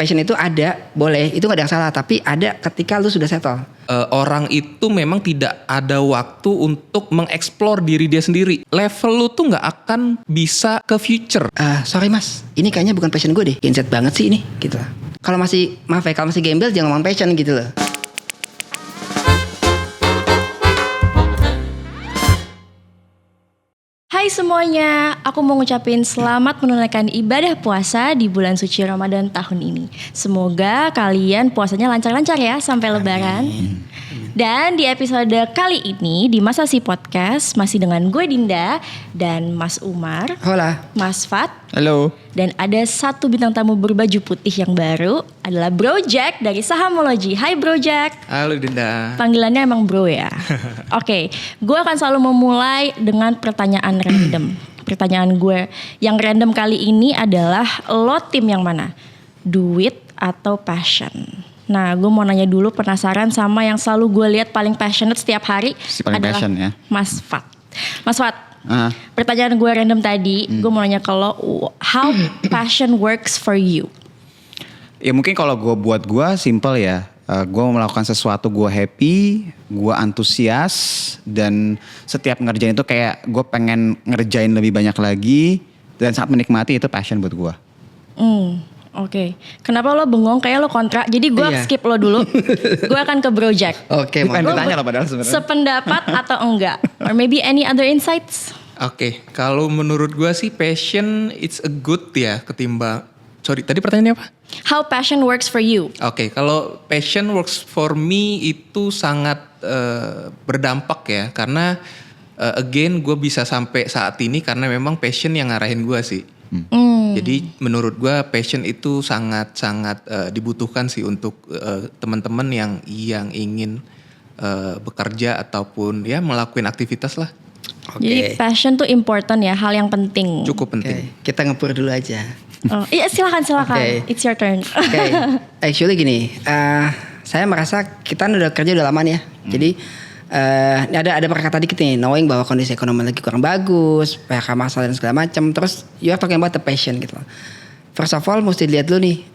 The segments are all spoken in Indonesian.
Passion itu ada, boleh, itu gak ada yang salah. Tapi ada ketika lu sudah settle. Orang itu memang tidak ada waktu untuk mengeksplor diri dia sendiri. Level lu tuh gak akan bisa ke future. Sorry mas, ini kayaknya bukan passion gue deh. Genset banget sih ini, gitu lah. Kalau masih, maaf ya, kalau masih gembel jangan ngomong passion gitu loh. Hai semuanya, aku mau ngucapin selamat menunaikan ibadah puasa di bulan suci Ramadan tahun ini. Semoga kalian puasanya lancar-lancar ya sampai Lebaran. Dan di episode kali ini di Masa Si Podcast masih dengan gue Dinda dan Mas Umar, Hola. Mas Fat, Halo. dan ada satu bintang tamu berbaju putih yang baru adalah Bro Jack dari Sahamology. Hai Bro Jack. Halo Dinda. Panggilannya emang bro ya. Oke, gue akan selalu memulai dengan pertanyaan random. Pertanyaan gue yang random kali ini adalah lo tim yang mana? Duit atau passion? Nah, gue mau nanya dulu, penasaran sama yang selalu gue lihat paling passionate setiap hari Si paling adalah passion ya. Mas Fat. Mas Fat, pertanyaan gue random tadi, gue mau nanya ke lo, how passion works for you? Ya mungkin kalau buat gue simple ya. Gue mau melakukan sesuatu gue happy, gue antusias, dan setiap ngerjain itu kayak gue pengen ngerjain lebih banyak lagi, dan saat menikmati itu passion buat gue. Oke. Kenapa lo bengong? Kayak lo kontra. Jadi gue skip lo dulu. Gue akan ke Bro Jack. Oke, Pengen ditanya loh padahal sebenarnya. Sependapat atau enggak? Or maybe any other insights? Oke, kalau menurut gua sih passion it's a good ya ketimbang. Sorry, tadi pertanyaannya apa? How passion works for you? Oke, kalau passion works for me itu sangat berdampak ya. Karena again gue bisa sampai saat ini karena memang passion yang ngarahin gue sih. Jadi menurut gue passion itu sangat-sangat dibutuhkan sih untuk teman-teman yang ingin bekerja ataupun ya melakukan aktivitas lah. Jadi passion tuh important ya, hal yang penting. Cukup penting. Kita ngepur dulu aja. Iya silakan. Okay. It's your turn. Oke, actually gini, saya merasa kita udah kerja udah lama nih ya. Jadi ada perkataan dikit nih, knowing bahwa kondisi ekonomi lagi kurang bagus, PHK masalah dan segala macam. Terus you are talking about the passion gitu. First of all mesti lihat dulu nih,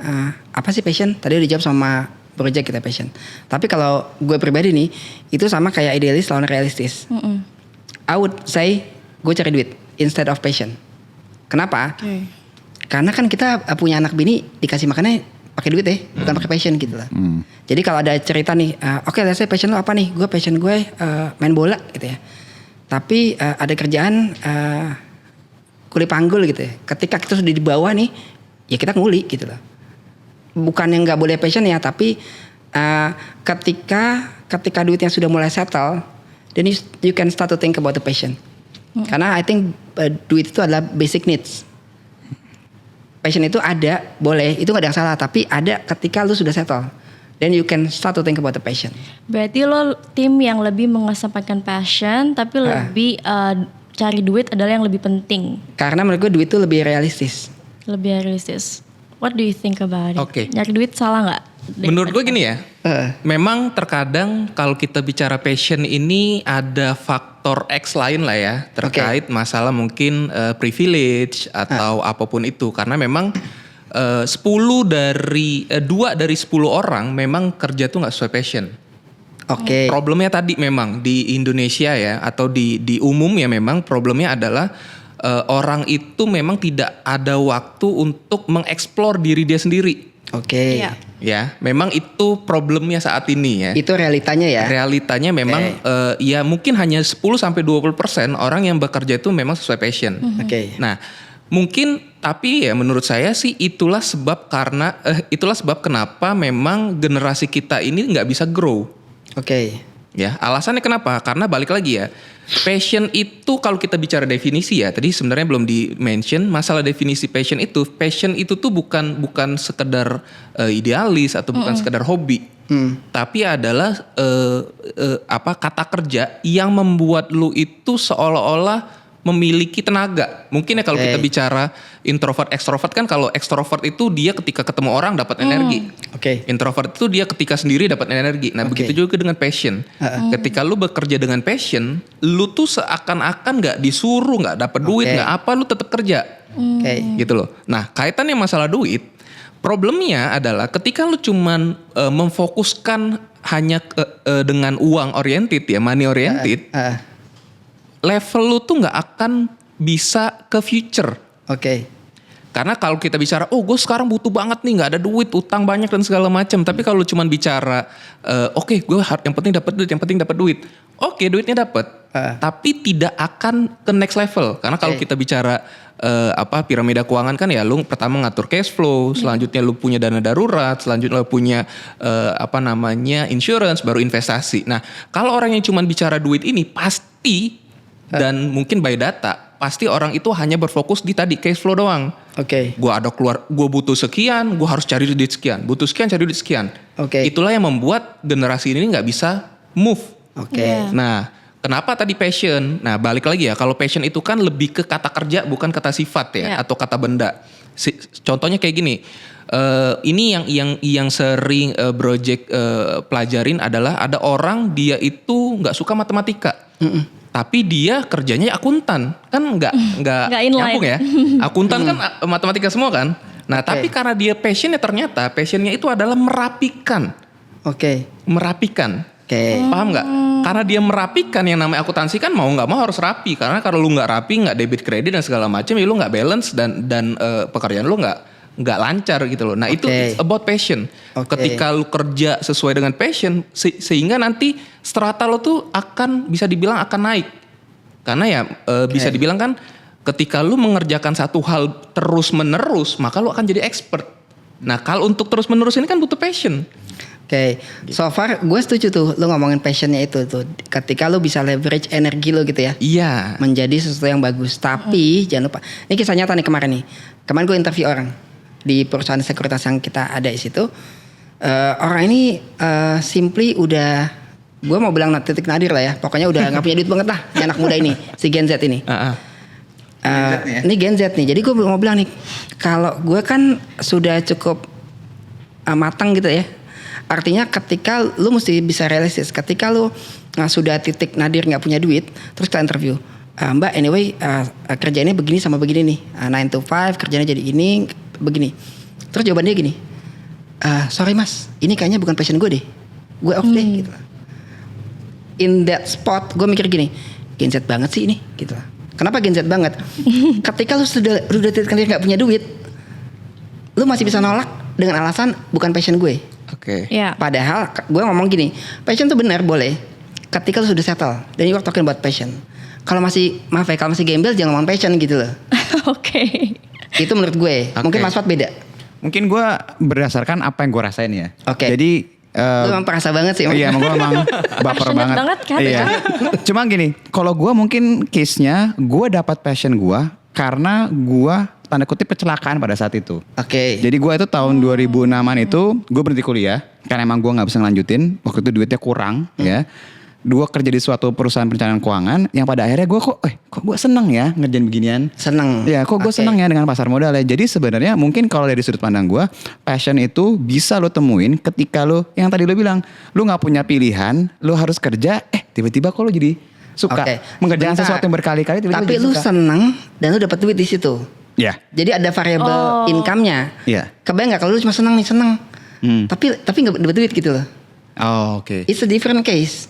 apa sih passion? Tadi udah dijawab sama project kita passion. Tapi kalau gue pribadi nih, itu sama kayak idealis lawan realistis. I would say gue cari duit instead of passion. Kenapa? Karena kan kita punya anak bini dikasih makannya pakai duit ya, bukan pakai passion gitu lah. Jadi kalau ada cerita nih, oke, let's say passion lo apa nih? Gue passion gue main bola gitu ya. Tapi ada kerjaan kuli panggul gitu ya. Ketika kita sudah di bawah nih, ya kita nguli gitu lah. Bukan yang nggak boleh passion ya, tapi ketika duitnya sudah mulai settle, then you can start to think about the passion. Karena I think duit itu adalah basic needs. Passion itu ada, boleh, itu gak ada yang salah. Tapi ada ketika lu sudah settle, then you can start to think about the passion. Berarti lo tim yang lebih mengesampingkan passion, tapi lebih cari duit adalah yang lebih penting. Karena menurut gue duit itu lebih realistis. Lebih realistis. What do you think about it? Oke. Nyari duit salah gak? Menurut gue gini ya, memang terkadang kalau kita bicara passion ini ada faktor X lain lah ya, terkait masalah mungkin privilege atau apapun itu. Karena memang 2 dari 10 orang memang kerja tuh gak sesuai passion. Problemnya tadi memang di Indonesia ya, atau di umum ya, memang problemnya adalah orang itu memang tidak ada waktu untuk mengeksplor diri dia sendiri. Iya. Ya, memang itu problemnya saat ini ya. Itu realitanya ya. Realitanya memang ya mungkin hanya 10-20% orang yang bekerja itu memang sesuai passion. Nah, mungkin tapi ya menurut saya sih itulah sebab kenapa memang generasi kita ini nggak bisa grow. Ya, alasannya kenapa? Karena balik lagi ya, passion itu kalau kita bicara definisi ya, tadi sebenarnya belum di-mention masalah definisi passion itu tuh bukan sekedar idealis atau bukan sekedar hobi. Tapi adalah kata kerja yang membuat lu itu seolah-olah memiliki tenaga. Mungkin ya kalau kita bicara introvert ekstrovert kan, kalau ekstrovert itu dia ketika ketemu orang dapat energi. Introvert itu dia ketika sendiri dapat energi. Nah, begitu juga dengan passion. Ketika lu bekerja dengan passion, lu tuh seakan-akan nggak disuruh, nggak dapat duit, nggak apa, lu tetap kerja. Gitu loh. Nah, kaitannya masalah duit, Problemnya adalah ketika lu cuman memfokuskan hanya dengan uang oriented ya, money oriented, level lu tuh nggak akan bisa ke future. Oke. Karena kalau kita bicara, oh gue sekarang butuh banget nih, nggak ada duit, utang banyak dan segala macam. Tapi kalau cuman bicara, oke, gue yang penting dapat duit, yang penting dapat duit. Oke, duitnya dapat, tapi tidak akan ke next level. Karena kalau kita bicara piramida keuangan kan ya, lu pertama ngatur cash flow, selanjutnya lu punya dana darurat, selanjutnya lu punya insurance, baru investasi. Nah, kalau orang yang cuman bicara duit ini pasti dan mungkin by data, pasti orang itu hanya berfokus di tadi cash flow doang. Oke. Gua ada keluar, gua butuh sekian, gua harus cari duit sekian, butuh sekian, cari duit sekian. Oke. Itulah yang membuat generasi ini nggak bisa move. Oke. Nah, kenapa tadi passion? Nah, balik lagi ya, kalau passion itu kan lebih ke kata kerja bukan kata sifat ya, atau kata benda. Contohnya kayak gini. Ini yang sering project pelajarin adalah ada orang dia itu nggak suka matematika. Tapi dia kerjanya akuntan, kan nggak nyambung ya. Akuntan kan matematika semua kan. Nah, tapi karena dia passionnya itu adalah merapikan. Oke. Merapikan. Oke. Paham nggak? Karena dia merapikan, yang namanya akuntansi kan mau nggak mau harus rapi. Karena kalau lu nggak rapi, nggak debit kredit dan segala macam, ya lu nggak balance dan pekerjaan lu nggak lancar gitu loh. Nah itu it's about passion. Ketika lu kerja sesuai dengan passion, sehingga nanti strata lo tuh akan bisa dibilang akan naik. Karena ya bisa dibilang kan ketika lu mengerjakan satu hal terus menerus, maka lu akan jadi expert. Nah kalau untuk terus menerus ini kan butuh passion. Oke, so far gue setuju tuh lu ngomongin passionnya itu tuh. Ketika lu bisa leverage energi lu gitu ya. Iya. Menjadi sesuatu yang bagus. Tapi jangan lupa, ini kisah nyata nih kemarin nih. Kemarin gue interview orang di perusahaan sekuritas yang kita ada di situ. Orang ini simply udah, gue mau bilang titik nadir lah ya. Pokoknya udah nggak punya duit banget lah, ini anak muda ini, si Gen Z ini. Ini Gen Z nih. Jadi gue mau bilang nih, kalau gue kan sudah cukup matang gitu ya. Artinya ketika lu mesti bisa realistis. Ketika lu sudah titik nadir nggak punya duit, terus kita interview, Mbak anyway kerjanya begini sama begini nih, 9 to 5 kerjanya jadi ini begini. Terus jawaban dia gini, sorry mas, ini kayaknya bukan passion gue deh, gue off deh gitu. In that spot gue mikir gini, Gen Z banget sih ini gitu. Kenapa Gen Z banget? Ketika lu sudah titik nadir nggak punya duit, lu masih bisa nolak dengan alasan bukan passion gue. Oke. Yeah. Padahal gue ngomong gini, passion tuh benar boleh ketika lu sudah settle. Dan you are talking about passion. Kalau masih, maaf ya, kalau masih gembel jangan ngomong passion gitu loh. Oke. Itu menurut gue. Mungkin Mas Fat beda. Mungkin gue berdasarkan apa yang gue rasain ya. Oke. Jadi lu emang perasa banget sih. Iya, gue emang baper Passionate banget. banget kan? Iya. Cuma gini, kalau gue mungkin case-nya gue dapat passion gue karena gue tanda kutip kecelakaan pada saat itu. Oke. Jadi gue itu tahun 2006an itu gue berhenti kuliah karena emang gue nggak bisa ngelanjutin. Waktu itu duitnya kurang ya. Gue kerja di suatu perusahaan perencanaan keuangan yang pada akhirnya gue kok gue seneng ya ngerjain beginian. Seneng. Ya kok gue seneng ya dengan pasar modal ya. Jadi sebenarnya mungkin kalau dari sudut pandang gue, passion itu bisa lo temuin ketika lo yang tadi lo bilang, lo nggak punya pilihan, lo harus kerja. Tiba-tiba kok lo jadi suka mengerjakan sesuatu yang berkali-kali. Tapi lu seneng dan lu dapat duit di situ. Ya. Jadi ada variabel income-nya. Iya. Kebayang nggak kalau lu cuma seneng. Tapi nggak dapat duit gitu loh. Oh, oke. It's a different case.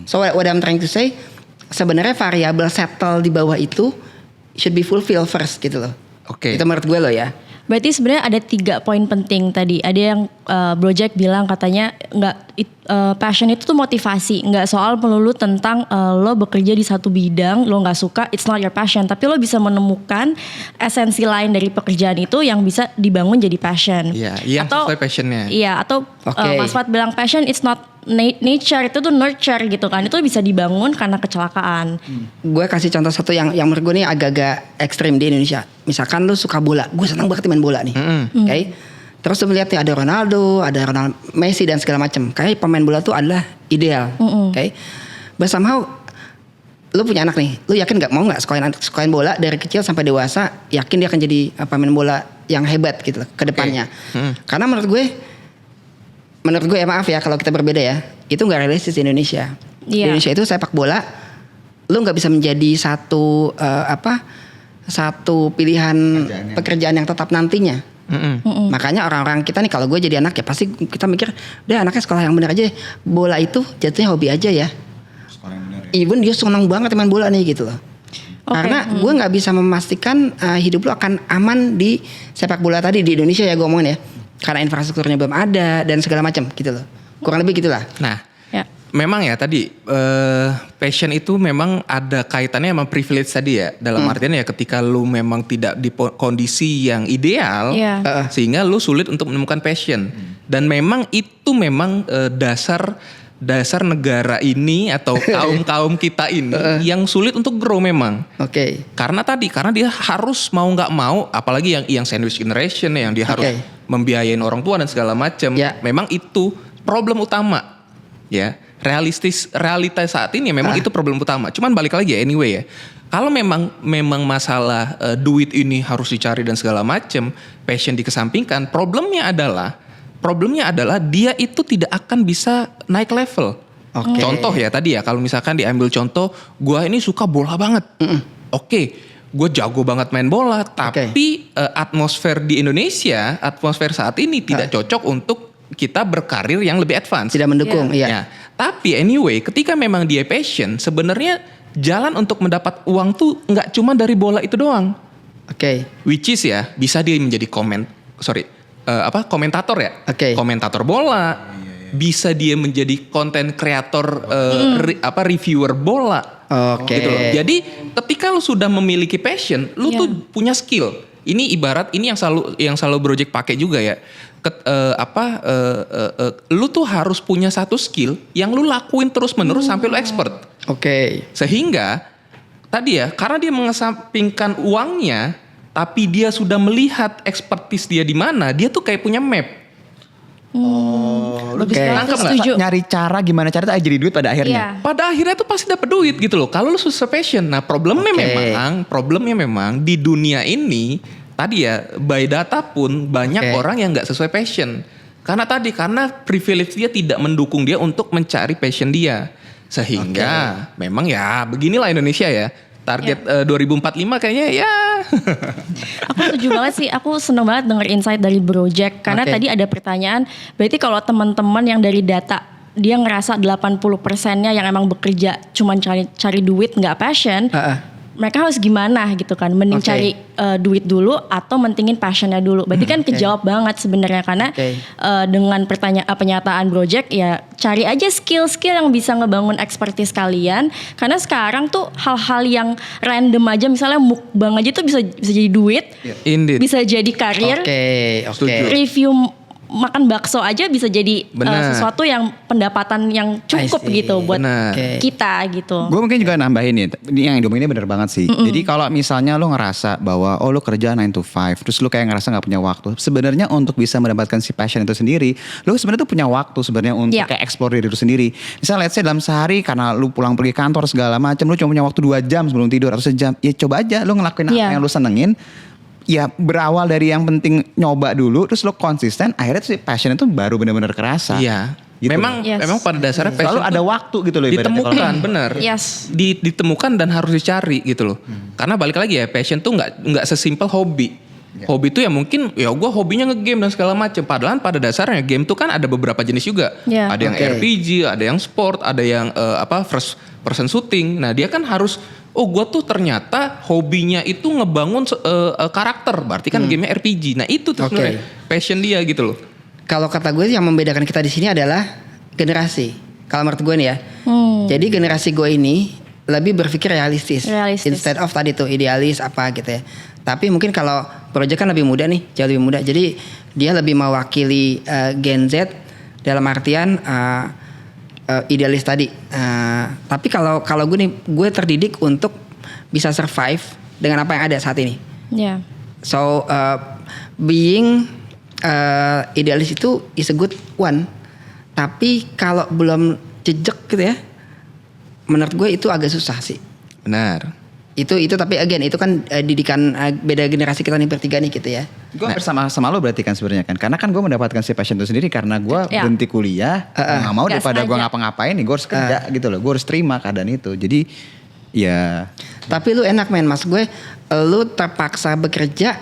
So what I'm trying to say, sebenarnya variabel settle di bawah itu should be fulfilled first gitu loh. Oke. Itu menurut gue loh ya. Berarti sebenarnya ada 3 poin penting tadi. Ada yang Project bilang katanya passion itu tuh motivasi, nggak soal melulu tentang lo bekerja di satu bidang, lo nggak suka, it's not your passion. Tapi lo bisa menemukan esensi lain dari pekerjaan itu yang bisa dibangun jadi passion. Iya, yang sesuai passionnya. Iya, atau Mas Fat bilang passion it's not nature, itu tuh nurture gitu kan. Itu bisa dibangun karena kecelakaan. Gue kasih contoh satu yang menurut gue nih agak-agak ekstrim di Indonesia. Misalkan lu suka bola, gue senang banget main bola nih. Oke. Terus lu melihat nih ada Ronaldo, Messi dan segala macam. Kayak pemain bola tuh adalah ideal. Oke. But somehow lu punya anak nih, lu yakin nggak mau nggak sekolahin bola dari kecil sampai dewasa, yakin dia akan jadi pemain bola yang hebat gitu ke depannya. Karena menurut gue ya maaf ya kalau kita berbeda ya, itu nggak realistis di Indonesia. Di Indonesia itu sepak bola, lu nggak bisa menjadi satu pilihan pekerjaan yang tetap nantinya. Makanya orang-orang kita nih, kalau gue jadi anak ya pasti kita mikir, udah anaknya sekolah yang benar aja. Bola itu jatuhnya hobi aja ya. Even dia senang banget main bola nih gitu loh. Karena gue nggak bisa memastikan hidup lo akan aman di sepak bola tadi di Indonesia ya gue ngomongin ya. Karena infrastrukturnya belum ada dan segala macam gitu loh. Kurang lebih gitulah. Nah, memang ya tadi passion itu memang ada kaitannya sama privilege tadi ya. Dalam artian ya ketika lu memang tidak di kondisi yang ideal, sehingga lu sulit untuk menemukan passion. Dan memang itu memang dasar negara ini atau kaum kita ini yang sulit untuk grow memang. Karena dia harus mau nggak mau, apalagi yang sandwich generation yang dia harus membiayain orang tua dan segala macam. Memang itu problem utama. Ya, realita saat ini memang itu problem utama. Cuman balik lagi ya anyway ya. Kalau memang masalah duit ini harus dicari dan segala macam, passion dikesampingkan, problemnya adalah dia itu tidak akan bisa naik level. Contoh ya tadi ya, kalau misalkan diambil contoh, gua ini suka bola banget. Gue jago banget main bola, tapi atmosfer di Indonesia, atmosfer saat ini tidak cocok untuk kita berkarir yang lebih advance. Tidak mendukung, iya. Tapi anyway, ketika memang dia passion, sebenarnya jalan untuk mendapat uang tuh nggak cuma dari bola itu doang. Which is ya, bisa dia menjadi komentator ya. Komentator bola. Bisa dia menjadi konten kreator reviewer bola. Gitu loh. Jadi ketika lu sudah memiliki passion, lu tuh punya skill. Ini ibarat ini yang selalu Project pakai juga ya. Lu tuh harus punya satu skill yang lu lakuin terus-menerus sampai lu expert. Sehingga tadi ya, karena dia mengesampingkan uangnya, tapi dia sudah melihat expertise dia di mana, dia tuh kayak punya map. Nyari cara gimana cara itu jadi duit pada akhirnya. Pada akhirnya tuh pasti dapat duit gitu loh. Kalau lu susah passion. Nah, problemnya memang di dunia ini tadi ya, by data pun banyak orang yang nggak sesuai passion. Karena privilege dia tidak mendukung dia untuk mencari passion dia. Sehingga memang ya beginilah Indonesia ya. Target 2045 kayaknya ya. Aku setuju banget sih. Aku seneng banget denger insight dari Project. Karena tadi ada pertanyaan. Berarti kalau teman-teman yang dari data, dia ngerasa 80%-nya yang emang bekerja cuman cari duit gak passion. Mereka harus gimana gitu kan. Mending cari duit dulu atau mentingin passionnya dulu. Berarti kan kejawab banget sebenarnya. Karena dengan pernyataan Project ya, cari aja skill-skill yang bisa ngebangun expertise kalian. Karena sekarang tuh hal-hal yang random aja, misalnya mukbang aja tuh bisa jadi duit. Bisa jadi karir. Review makan bakso aja bisa jadi sesuatu yang pendapatan yang cukup gitu buat kita gitu. Gue mungkin juga nambahin nih, ini yang diomongin bener banget sih. Jadi kalau misalnya lo ngerasa bahwa lo kerja 9 to 5, terus lo kayak ngerasa gak punya waktu, sebenarnya untuk bisa mendapatkan si passion itu sendiri, lo sebenarnya tuh punya waktu sebenarnya untuk kayak explore diri lo sendiri. Misalnya let's say dalam sehari karena lo pulang pergi kantor segala macam, lo cuma punya waktu 2 jam sebelum tidur atau sejam, ya coba aja lo ngelakuin apa yang lo senengin. Ya berawal dari yang penting nyoba dulu, terus lo konsisten, akhirnya tuh passion itu baru benar-benar kerasa. Gitu. Memang pada dasarnya passion selalu ada waktu gitu loh. Ditemukan, bener. Ditemukan dan harus dicari gitu loh. Karena balik lagi ya, passion tuh nggak sesimpel hobi. Hobi itu ya mungkin ya gue hobinya ngegame dan segala macam. Padahal pada dasarnya game tuh kan ada beberapa jenis juga. Ada yang RPG, ada yang sport, ada yang first person shooting. Nah dia kan harus gue tuh ternyata hobinya itu ngebangun karakter. Berarti kan gamenya RPG. Nah itu tuh sebenarnya passion dia gitu loh. Kalau kata gue yang membedakan kita di sini adalah generasi. Kalau menurut gue nih ya. Jadi generasi gue ini lebih berpikir realistis. Instead of tadi tuh idealis apa gitu ya. Tapi mungkin kalau Project kan lebih muda nih, jauh lebih muda. Jadi dia lebih mewakili Gen Z dalam artian idealis tadi. Tapi kalau gue nih, gue terdidik untuk bisa survive dengan apa yang ada saat ini. So being idealis itu is a good one. Tapi kalau belum jejak gitu ya, menurut gue itu agak susah sih. Benar. Itu tapi again itu kan didikan beda generasi kita nih bertiga nih gitu ya. Gue bersama lo berarti kan sebenarnya kan, karena kan gue mendapatkan si passion itu sendiri karena gue berhenti kuliah, nggak mau daripada gue ngapa-ngapain nih, gue harus kerja gitu loh, gue harus terima keadaan itu. Jadi ya. Tapi lu enak men, mas gue, lu terpaksa bekerja,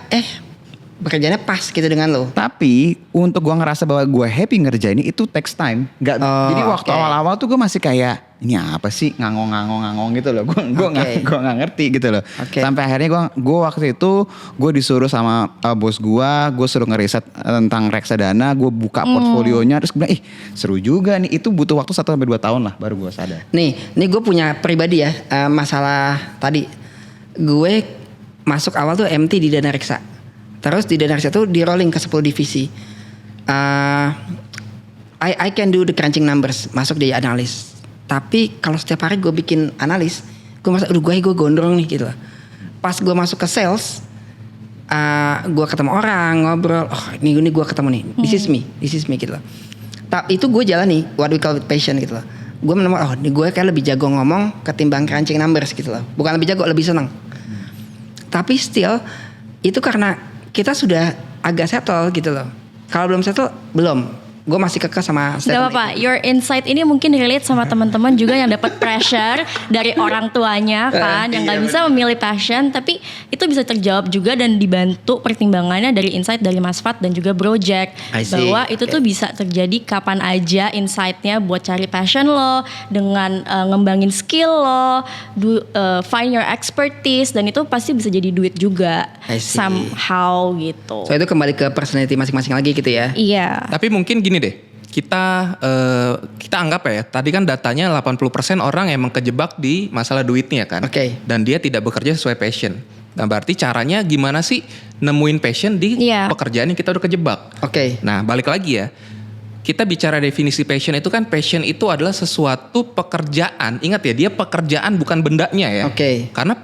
bekerjanya pas gitu dengan lo. Tapi untuk gue ngerasa bahwa gue happy ngerjain itu takes time. Jadi waktu awal-awal tuh gue masih kayak ini apa sih ngangong gitu loh. Gue nggak ngerti gitu loh. Sampai akhirnya gue waktu itu gue disuruh sama bos gue suruh ngeriset tentang reksadana. Gue buka portfolionya terus gue bilang seru juga nih. Itu butuh waktu 1-2 tahun lah baru gue sadar. Nih gue punya pribadi ya masalah tadi. Gue masuk awal tuh MT di Dana Reksa. Terus di Dana Reksa tuh di rolling ke 10 divisi. I can do the crunching numbers, masuk di analis. Tapi kalau setiap hari gue bikin analis, gue merasa gue gondrong nih gitu. Pas gue masuk ke sales, gue ketemu orang, ngobrol, ini gue ketemu nih, this is me gitu loh. Itu gue jalan nih, what we call it passion gitu loh. Gue menemukan, ini gue kayak lebih jago ngomong ketimbang crunching numbers gitu loh. Bukan lebih jago, lebih seneng. Tapi still, itu karena kita sudah agak settle gitu loh. Kalau belum settle, belum. Gue masih kekeh sama Gak apa-apa, your insight ini mungkin relate sama teman-teman juga yang dapat pressure dari orang tuanya kan, yang gak bisa memilih passion, tapi itu bisa terjawab juga dan dibantu pertimbangannya dari insight dari Mas Fat dan juga Bro Jack, bahwa itu tuh bisa terjadi kapan aja insightnya buat cari passion lo, dengan ngembangin skill lo, find your expertise, dan itu pasti bisa jadi duit juga somehow gitu. So itu kembali ke personality masing-masing lagi gitu ya. Iya. Tapi mungkin gini deh, kita anggap ya, tadi kan datanya 80% orang emang kejebak di masalah duitnya kan. Dan dia tidak bekerja sesuai passion. Nah berarti caranya gimana sih nemuin passion di pekerjaan yang kita udah kejebak. Nah balik lagi ya, kita bicara definisi passion itu kan, passion itu adalah sesuatu pekerjaan. Ingat ya, dia pekerjaan bukan bendanya ya. Karena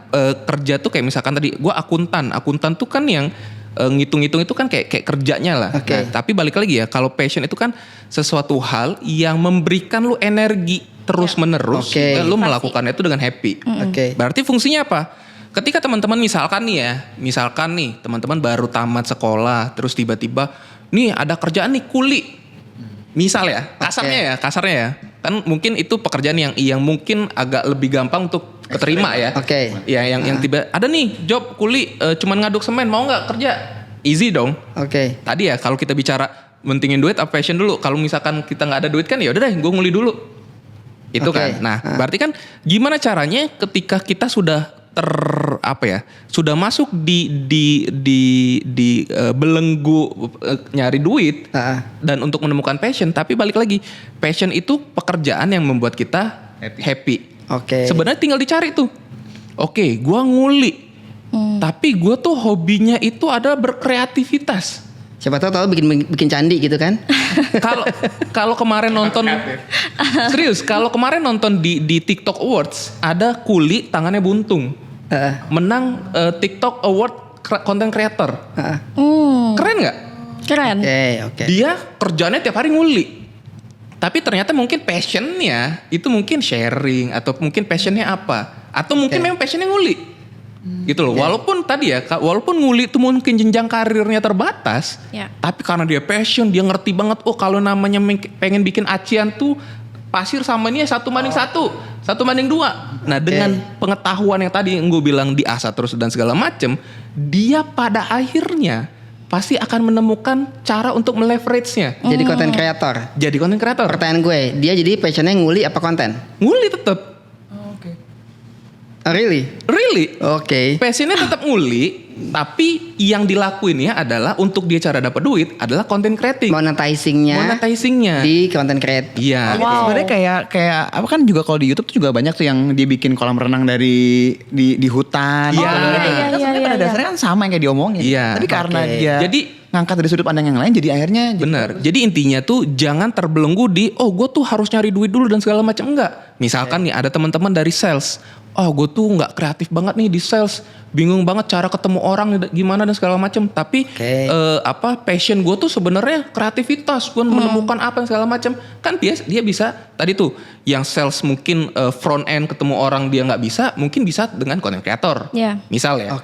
kerja tuh kayak misalkan tadi, gue akuntan tuh kan yang ngitung-ngitung itu kan kayak kerjanya lah. Nah, tapi balik lagi ya, kalau passion itu kan sesuatu hal yang memberikan lu energi terus menerus dan lu melakukannya itu dengan happy. Berarti fungsinya apa? Ketika teman-teman misalkan nih teman-teman baru tamat sekolah, terus tiba-tiba nih ada kerjaan nih kuli. Misal ya, kasarnya ya. Kan mungkin itu pekerjaan yang mungkin agak lebih gampang untuk keterima ya. Ya yang tiba ada nih job kuli cuman ngaduk semen, mau nggak kerja? Easy dong. Tadi ya kalau kita bicara mentingin duit apa passion dulu. Kalau misalkan kita nggak ada duit kan ya udah deh gue nguli dulu. Itu kan. Nah, berarti kan gimana caranya ketika kita sudah sudah masuk di belenggu nyari duit dan untuk menemukan passion, tapi balik lagi, passion itu pekerjaan yang membuat kita happy. Sebenarnya tinggal dicari tuh. Gua nguli. Tapi gua tuh hobinya itu adalah berkreativitas. Siapa tahu bikin candi gitu kan? Kalau kemarin nonton serius, kalau kemarin nonton di TikTok Awards ada kuli tangannya buntung. Menang TikTok Award Content Creator. Keren nggak? Keren. Dia kerjanya tiap hari nguli. Tapi ternyata mungkin passionnya itu mungkin sharing, atau mungkin passionnya apa, atau mungkin memang passionnya nguli. Gitu loh. Walaupun tadi ya, walaupun nguli itu mungkin jenjang karirnya terbatas, tapi karena dia passion, dia ngerti banget. Kalau namanya pengen bikin acian tuh pasir sama ini 1:1, 1:2. Nah dengan pengetahuan yang tadi yang gue bilang diasah terus dan segala macem, dia pada akhirnya pasti akan menemukan cara untuk meleverage-nya. Jadi content creator. Pertanyaan gue, dia jadi passionnya nguli apa konten? Nguli tetap. Really? Passionnya tetap nguli, tapi yang dilakuinnya adalah untuk dia cara dapat duit adalah content creating. Monetizingnya di content creating. Iya. Sebenarnya kayak apa kan juga kalau di YouTube tuh juga banyak tuh yang dia bikin kolam renang dari di hutan. Pada dasarnya kan sama yang kayak diomongin. Tapi karena dia ngangkat dari sudut pandang yang lain, jadi akhirnya benar. Jadi intinya tuh jangan terbelenggu di gue tuh harus nyari duit dulu dan segala macam, enggak. Misalkan nih ada teman-teman dari sales. Gue tuh nggak kreatif banget nih di sales, bingung banget cara ketemu orang gimana dan segala macam. Tapi passion gue tuh sebenarnya kreativitas, gue menemukan apa dan segala macam. Kan dia bisa tadi tuh yang sales mungkin front end ketemu orang dia nggak bisa, mungkin bisa dengan content creator. Misal ya.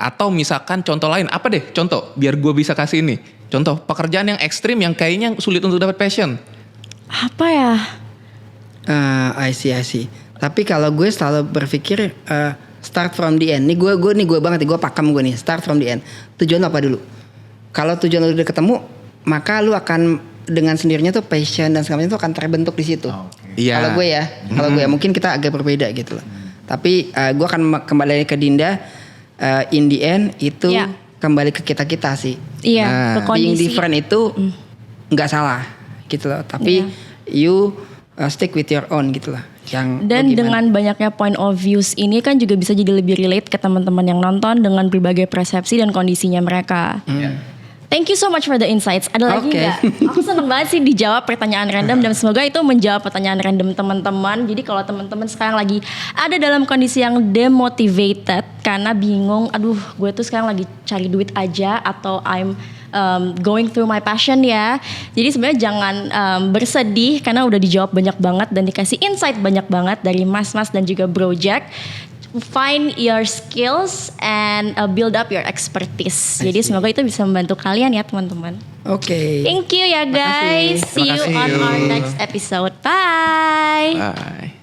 Atau misalkan contoh lain, apa deh contoh biar gue bisa kasih ini. Contoh pekerjaan yang ekstrim yang kayaknya sulit untuk dapat passion. Apa ya? I see. Tapi kalau gue selalu berpikir start from the end. Nih gue banget nih, gue pakem gue nih. Start from the end. Tujuan apa dulu? kalau tujuan lu udah ketemu, maka lu akan dengan sendirinya tuh passion dan segala macam itu akan terbentuk di situ. Iya. Kalau gue ya mungkin kita agak berbeda gitu loh. Tapi gue akan kembali ke Dinda. In the end itu Iya. kembali ke kita sih. Iya, ke Being kondisi. different itu nggak salah gitu loh. Tapi you stick with your own gitu loh. Yang Dan bagaimana. dengan banyaknya point of views ini kan juga bisa jadi lebih relate ke teman-teman yang nonton dengan berbagai persepsi dan kondisinya mereka. Thank you so much for the insights. Ada lagi Oke. nggak? Aku seneng banget sih dijawab pertanyaan random dan semoga itu menjawab pertanyaan random teman-teman. Jadi kalau teman-teman sekarang lagi ada dalam kondisi yang demotivated karena bingung, aduh gue tuh sekarang lagi cari duit aja atau I'm going through my passion ya. Jadi sebenarnya jangan bersedih karena udah dijawab banyak banget dan dikasih insight banyak banget dari Mas-mas dan juga Bro Jack. Find your skills and build up your expertise. Jadi semoga itu bisa membantu kalian ya teman-teman. Oke. Thank you ya guys. Makasih. See you on our next episode. Bye. Bye.